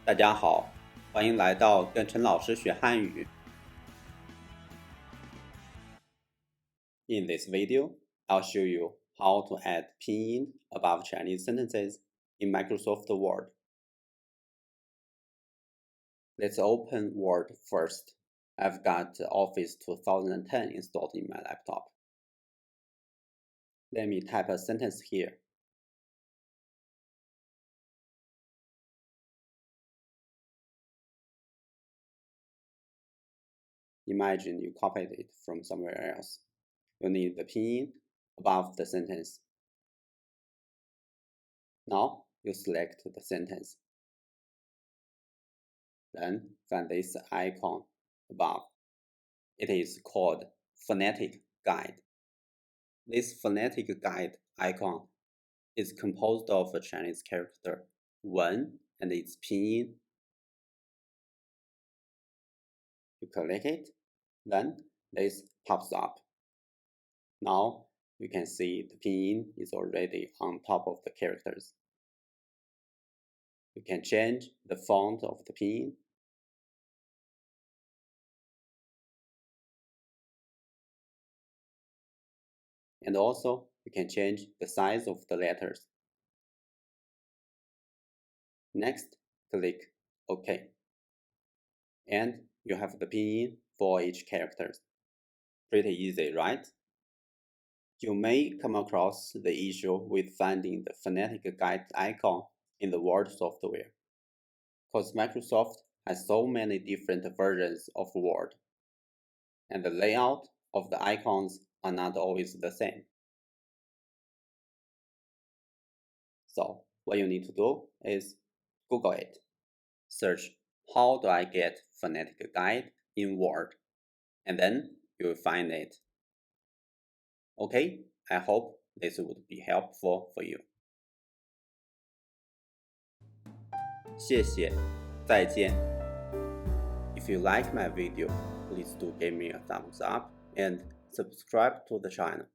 大家好，欢迎来到跟陈老师学汉语。In this video, I'll show you how to add pinyin above Chinese sentences in Microsoft Word. Let's open Word first. I've got Office 2010 installed in my laptop. Let me type a sentence here. Imagine you copied it from somewhere else. You need the pinyin above the sentence. Now you select the sentence. Then find this icon above. It is called Phonetic Guide. This Phonetic Guide icon is composed of a Chinese character 文 and its pinyin. You click it, then this pops up. Now you can see the pinyin is already on top of the characters. You can change the font of the pinyin. And also, you can change the size of the letters. Next, click OK. And you have the pinyin for each character. Pretty easy, right? You may come across the issue with finding the phonetic guide icon in the Word software, because Microsoft has so many different versions of Word, and the layout of the icons are not always the same. So what you need to do is Google it. Search how do I get phonetic guide in Word, and then you will find it. Okay, I hope this would be helpful for you. 谢谢，再见. If you like my video, please do give me a thumbs up and subscribe to the channel.